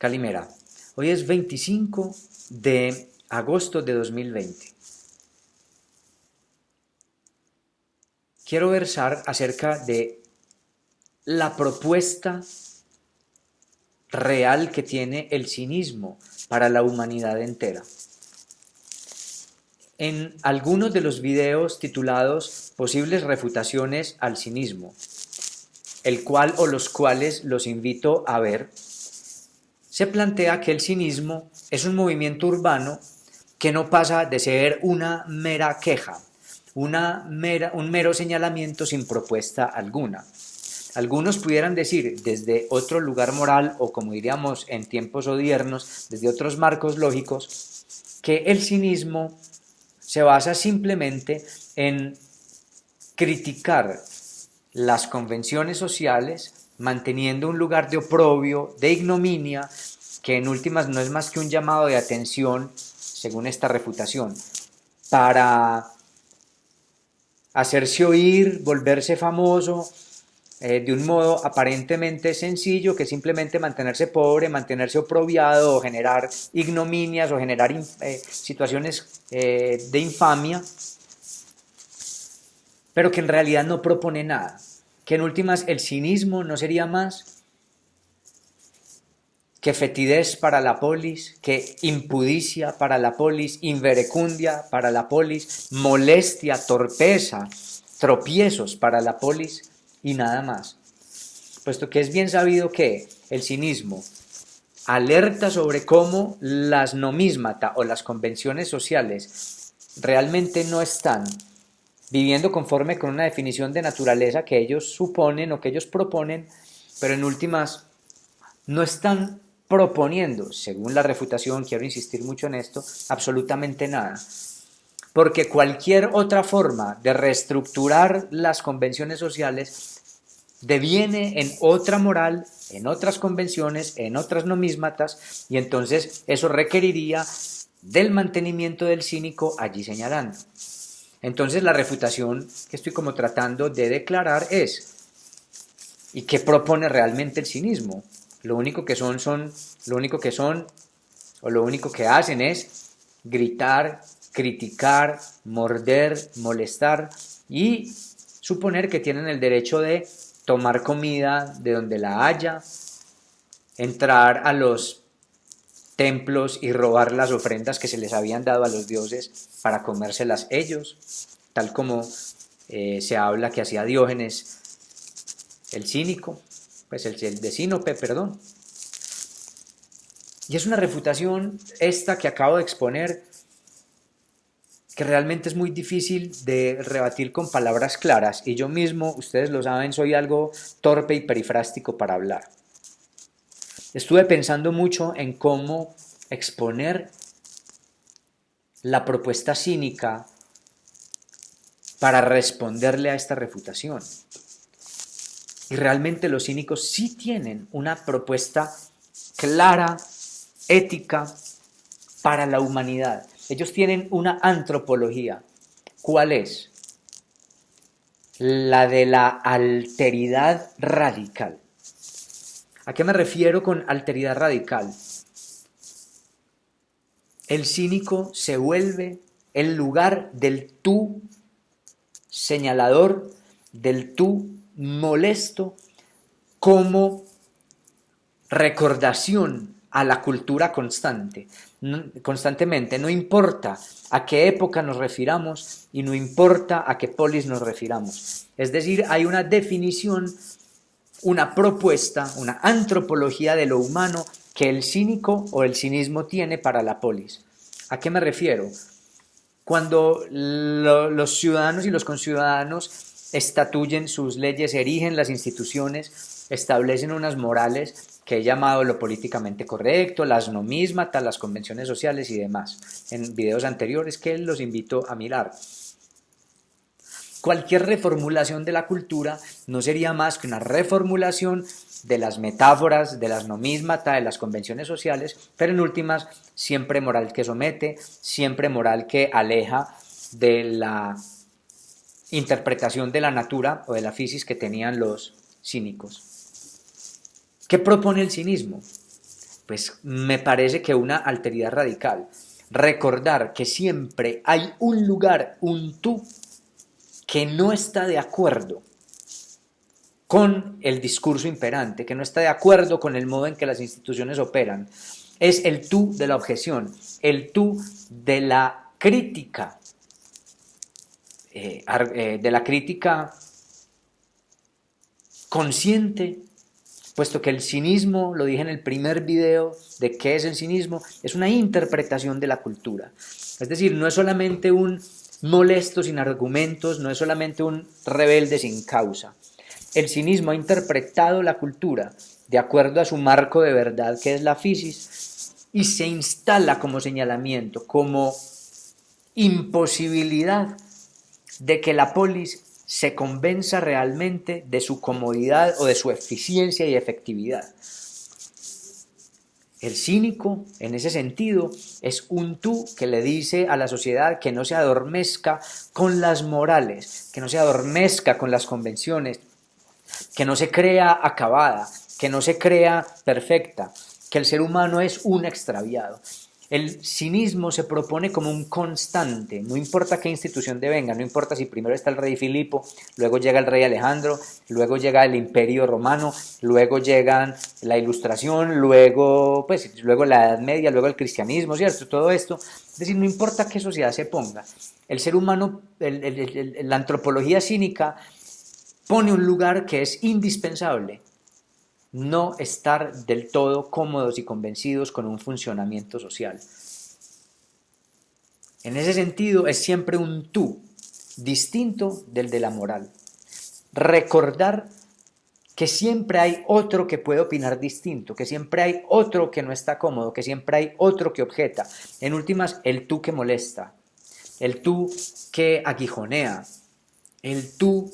Calimera, hoy es 25 de agosto de 2020. Quiero versar acerca de la propuesta real que tiene el cinismo para la humanidad entera. En algunos de los videos titulados Posibles refutaciones al cinismo, el cual o los cuales los invito a ver, se plantea que el cinismo es un movimiento urbano que no pasa de ser una mera queja, un mero señalamiento sin propuesta alguna. Algunos pudieran decir desde otro lugar moral o, como diríamos en tiempos odiernos, desde otros marcos lógicos, que el cinismo se basa simplemente en criticar las convenciones sociales, manteniendo un lugar de oprobio, de ignominia, que en últimas no es más que un llamado de atención, según esta refutación, para hacerse oír, volverse famoso, de un modo aparentemente sencillo, que es simplemente mantenerse pobre, mantenerse oprobiado, o generar ignominias, o generar situaciones de infamia, pero que en realidad no propone nada, que en últimas el cinismo no sería más que fetidez para la polis, que impudicia para la polis, inverecundia para la polis, molestia, torpeza, tropiezos para la polis y nada más. Puesto que es bien sabido que el cinismo alerta sobre cómo las nomísmata o las convenciones sociales realmente no están viviendo conforme con una definición de naturaleza que ellos suponen o que ellos proponen, pero en últimas no están proponiendo, según la refutación, quiero insistir mucho en esto, absolutamente nada. Porque cualquier otra forma de reestructurar las convenciones sociales deviene en otra moral, en otras convenciones, en otras nomísmatas, y entonces eso requeriría del mantenimiento del cínico allí señalando. Entonces la refutación que estoy como tratando de declarar es, ¿y qué propone realmente el cinismo? Lo único que hacen es gritar, criticar, morder, molestar y suponer que tienen el derecho de tomar comida de donde la haya, entrar a los templos y robar las ofrendas que se les habían dado a los dioses para comérselas ellos, tal como se habla que hacía Diógenes el cínico, pues el de Sinope, perdón. Y es una refutación esta que acabo de exponer, que realmente es muy difícil de rebatir con palabras claras, y yo mismo, ustedes lo saben, soy algo torpe y perifrástico para hablar. Estuve pensando mucho en cómo exponer la propuesta cínica para responderle a esta refutación. Y realmente los cínicos sí tienen una propuesta clara, ética, para la humanidad. Ellos tienen una antropología. ¿Cuál es? La de la alteridad radical. ¿A qué me refiero con alteridad radical? El cínico se vuelve el lugar del tú señalador, del tú molesto, como recordación a la cultura constantemente, no importa a qué época nos refiramos y no importa a qué polis nos refiramos. Es decir, hay una definición, una propuesta, una antropología de lo humano que el cínico o el cinismo tiene para la polis. ¿A qué me refiero? Cuando los ciudadanos y los conciudadanos estatuyen sus leyes, erigen las instituciones, establecen unas morales que he llamado lo políticamente correcto, las nomísmatas, las convenciones sociales y demás, en videos anteriores que los invito a mirar. Cualquier reformulación de la cultura no sería más que una reformulación de las metáforas, de las nomísmatas, de las convenciones sociales, pero en últimas siempre moral que somete, siempre moral que aleja de la interpretación de la natura o de la physis que tenían los cínicos. ¿Qué propone el cinismo? Pues me parece que una alteridad radical. Recordar que siempre hay un lugar, un tú, que no está de acuerdo con el discurso imperante, que no está de acuerdo con el modo en que las instituciones operan. Es el tú de la objeción, el tú de la crítica, consciente, puesto que el cinismo, lo dije en el primer video de qué es el cinismo, es una interpretación de la cultura. Es decir, no es solamente un molesto sin argumentos, no es solamente un rebelde sin causa. El cinismo ha interpretado la cultura de acuerdo a su marco de verdad, que es la physis, y se instala como señalamiento, como imposibilidad de que la polis se convenza realmente de su comodidad o de su eficiencia y efectividad. El cínico, en ese sentido, es un tú que le dice a la sociedad que no se adormezca con las morales, que no se adormezca con las convenciones, que no se crea acabada, que no se crea perfecta, que el ser humano es un extraviado. El cinismo se propone como un constante, no importa qué institución devenga, no importa si primero está el rey Filipo, luego llega el rey Alejandro, luego llega el Imperio Romano, luego llegan la Ilustración, luego la Edad Media, luego el cristianismo, ¿cierto? Todo esto, es decir, no importa qué sociedad se ponga, el ser humano, la antropología cínica pone un lugar que es indispensable. No estar del todo cómodos y convencidos con un funcionamiento social. En ese sentido, es siempre un tú distinto del de la moral. Recordar que siempre hay otro que puede opinar distinto, que siempre hay otro que no está cómodo, que siempre hay otro que objeta. En últimas, el tú que molesta, el tú que aguijonea, el tú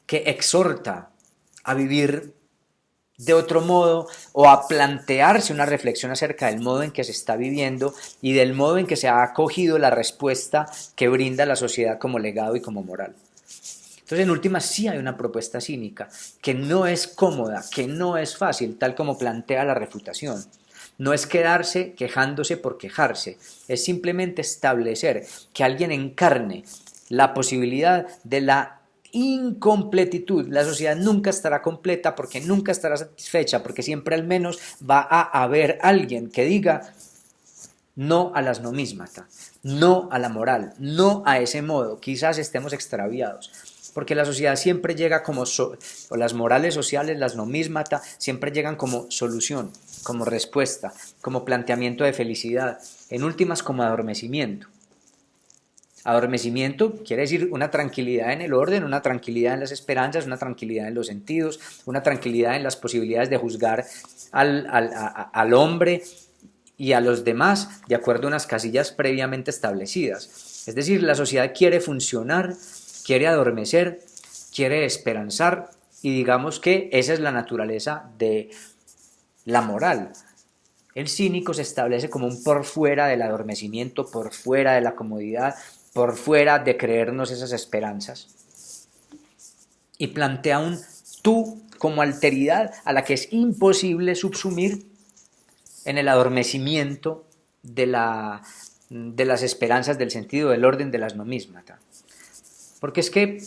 que exhorta a vivir de otro modo o a plantearse una reflexión acerca del modo en que se está viviendo y del modo en que se ha acogido la respuesta que brinda la sociedad como legado y como moral. Entonces, en última, sí hay una propuesta cínica que no es cómoda, que no es fácil, tal como plantea la refutación. No es quedarse quejándose por quejarse, es simplemente establecer que alguien encarne la posibilidad de la incompletitud. La sociedad nunca estará completa porque nunca estará satisfecha, porque siempre al menos va a haber alguien que diga no a las nomísmata, no a la moral, no a ese modo. Quizás estemos extraviados, porque la sociedad siempre llega como, o las morales sociales, las nomísmata, siempre llegan como solución, como respuesta, como planteamiento de felicidad, en últimas como adormecimiento. Adormecimiento quiere decir una tranquilidad en el orden, una tranquilidad en las esperanzas, una tranquilidad en los sentidos, una tranquilidad en las posibilidades de juzgar al hombre y a los demás de acuerdo a unas casillas previamente establecidas. Es decir, la sociedad quiere funcionar, quiere adormecer, quiere esperanzar y digamos que esa es la naturaleza de la moral. El cínico se establece como un por fuera del adormecimiento, por fuera de la comodidad, por fuera de creernos esas esperanzas. Y plantea un tú como alteridad a la que es imposible subsumir en el adormecimiento de las esperanzas, del sentido, del orden, de las nomísmata. Porque es que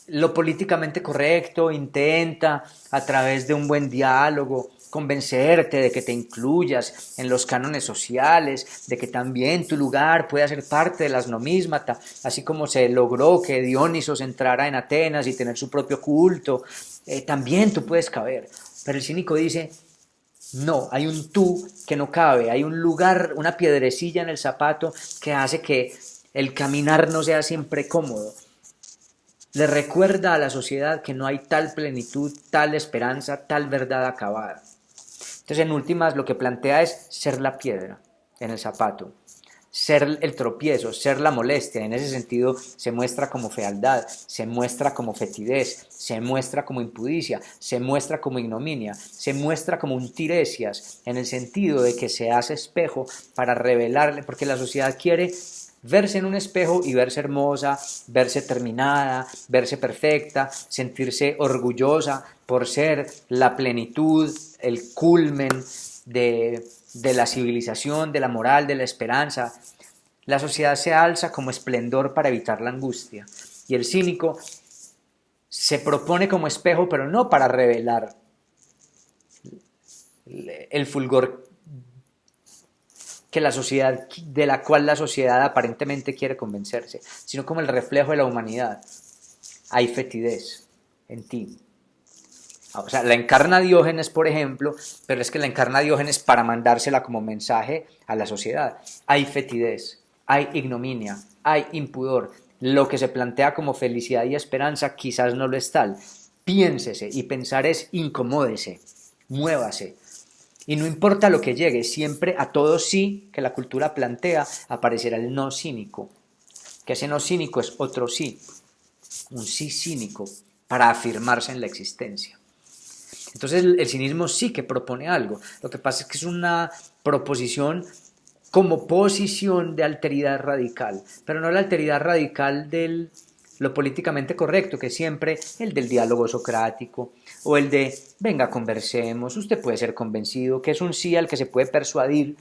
lo políticamente correcto intenta, a través de un buen diálogo, convencerte de que te incluyas en los cánones sociales, de que también tu lugar pueda ser parte de las nomísmata, así como se logró que Dionisos entrara en Atenas y tener su propio culto, también tú puedes caber. Pero el cínico dice, no, hay un tú que no cabe, hay un lugar, una piedrecilla en el zapato que hace que el caminar no sea siempre cómodo. Le recuerda a la sociedad que no hay tal plenitud, tal esperanza, tal verdad acabada. Entonces, en últimas, lo que plantea es ser la piedra en el zapato, ser el tropiezo, ser la molestia. En ese sentido, se muestra como fealdad, se muestra como fetidez, se muestra como impudicia, se muestra como ignominia, se muestra como un tiresias, en el sentido de que se hace espejo para revelarle, porque la sociedad quiere Verse en un espejo y verse hermosa, verse terminada, verse perfecta, sentirse orgullosa por ser la plenitud, el culmen de la civilización, de la moral, de la esperanza. La sociedad se alza como esplendor para evitar la angustia. Y el cínico se propone como espejo, pero no para revelar el fulgor que la sociedad, de la cual la sociedad aparentemente quiere convencerse, sino como el reflejo de la humanidad. Hay fetidez en ti. O sea, la encarna Diógenes, por ejemplo, pero es que la encarna Diógenes para mandársela como mensaje a la sociedad. Hay fetidez, hay ignominia, hay impudor. Lo que se plantea como felicidad y esperanza quizás no lo es tal. Piénsese, y pensar es incomódese, muévase. Y no importa lo que llegue, siempre a todo sí que la cultura plantea aparecerá el no cínico. Que ese no cínico es otro sí, un sí cínico para afirmarse en la existencia. Entonces el cinismo sí que propone algo. Lo que pasa es que es una proposición como posición de alteridad radical, pero no la alteridad radical de lo políticamente correcto, que es siempre el del diálogo socrático, o el de, venga, conversemos, usted puede ser convencido, que es un sí al que se puede persuadir,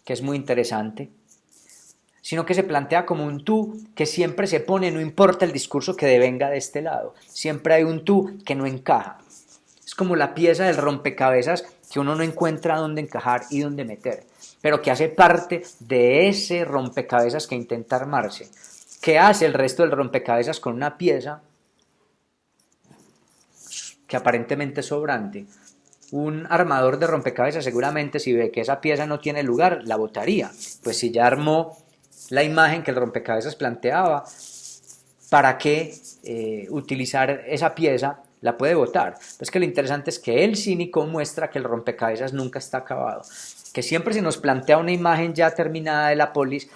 que es muy interesante, sino que se plantea como un tú que siempre se pone, no importa el discurso que devenga de este lado, siempre hay un tú que no encaja. Es como la pieza del rompecabezas que uno no encuentra dónde encajar y dónde meter, pero que hace parte de ese rompecabezas que intenta armarse. ¿Qué hace el resto del rompecabezas con una pieza que aparentemente es sobrante? Un armador de rompecabezas seguramente si ve que esa pieza no tiene lugar, la botaría. Pues si ya armó la imagen que el rompecabezas planteaba, ¿para qué utilizar esa pieza? La puede botar. Pues que lo interesante es que el cínico muestra que el rompecabezas nunca está acabado, que siempre se nos plantea una imagen ya terminada de la polis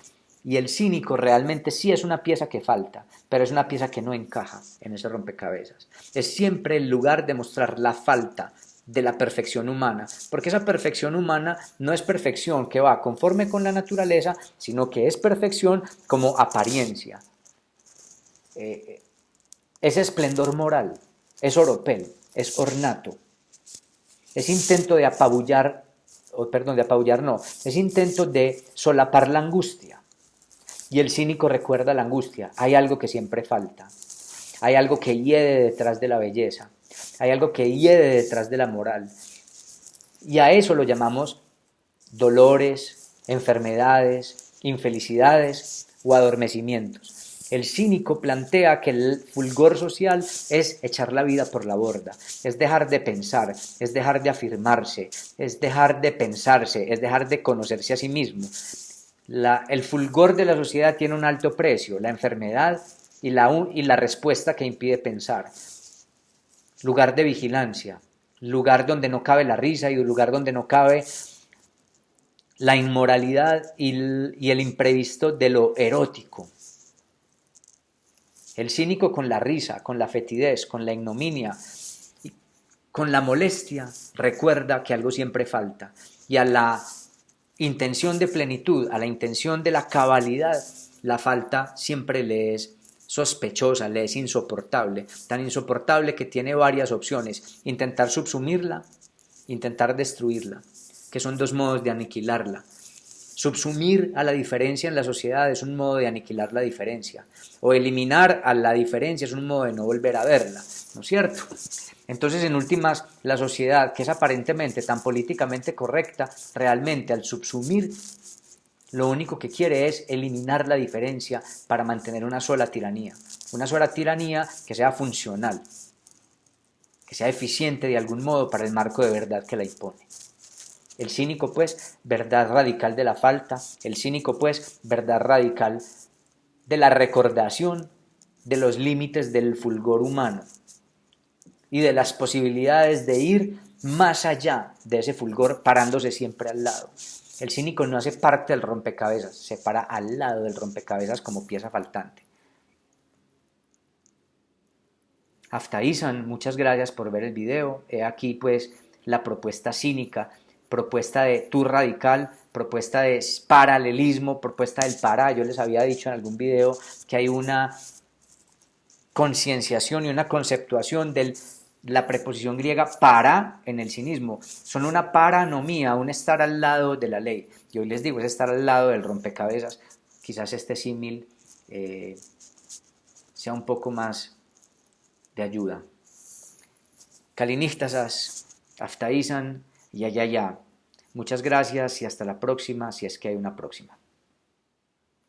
y el cínico realmente sí es una pieza que falta, pero es una pieza que no encaja en ese rompecabezas. Es siempre el lugar de mostrar la falta de la perfección humana, porque esa perfección humana no es perfección que va conforme con la naturaleza, sino que es perfección como apariencia. Es esplendor moral, es oropel, es ornato, es intento de apabullar, de apabullar no, es intento de solapar la angustia. Y el cínico recuerda la angustia, hay algo que siempre falta, hay algo que hiede detrás de la belleza, hay algo que hiede detrás de la moral. Y a eso lo llamamos dolores, enfermedades, infelicidades o adormecimientos. El cínico plantea que el fulgor social es echar la vida por la borda, es dejar de pensar, es dejar de afirmarse, es dejar de pensarse, es dejar de conocerse a sí mismo. El fulgor de la sociedad tiene un alto precio, la enfermedad y la respuesta que impide pensar. Lugar de vigilancia, lugar donde no cabe la risa y un lugar donde no cabe la inmoralidad y el imprevisto de lo erótico. El cínico con la risa, con la fetidez, con la ignominia, con la molestia, recuerda que algo siempre falta. Y a la intención de plenitud, a la intención de la cabalidad, la falta siempre le es sospechosa, le es insoportable. Tan insoportable que tiene varias opciones. Intentar subsumirla, intentar destruirla, que son dos modos de aniquilarla. Subsumir a la diferencia en la sociedad es un modo de aniquilar la diferencia, o eliminar a la diferencia es un modo de no volver a verla, ¿no es cierto? Entonces, en últimas, la sociedad, que es aparentemente tan políticamente correcta, realmente al subsumir, lo único que quiere es eliminar la diferencia para mantener una sola tiranía que sea funcional, que sea eficiente de algún modo para el marco de verdad que la impone. El cínico, pues, verdad radical de la falta, el cínico, pues, verdad radical de la recordación de los límites del fulgor humano y de las posibilidades de ir más allá de ese fulgor parándose siempre al lado. El cínico no hace parte del rompecabezas, se para al lado del rompecabezas como pieza faltante. Aftaisan, muchas gracias por ver el video. He aquí pues la propuesta cínica propuesta de tú radical, propuesta de paralelismo, propuesta del para. Yo les había dicho en algún video que hay una concienciación y una conceptuación de la preposición griega para en el cinismo. Son una paranomía, un estar al lado de la ley. Y hoy les digo, es estar al lado del rompecabezas. Quizás este símil sea un poco más de ayuda. Kalinistasas, Aftaizan, ya. Muchas gracias y hasta la próxima, si es que hay una próxima.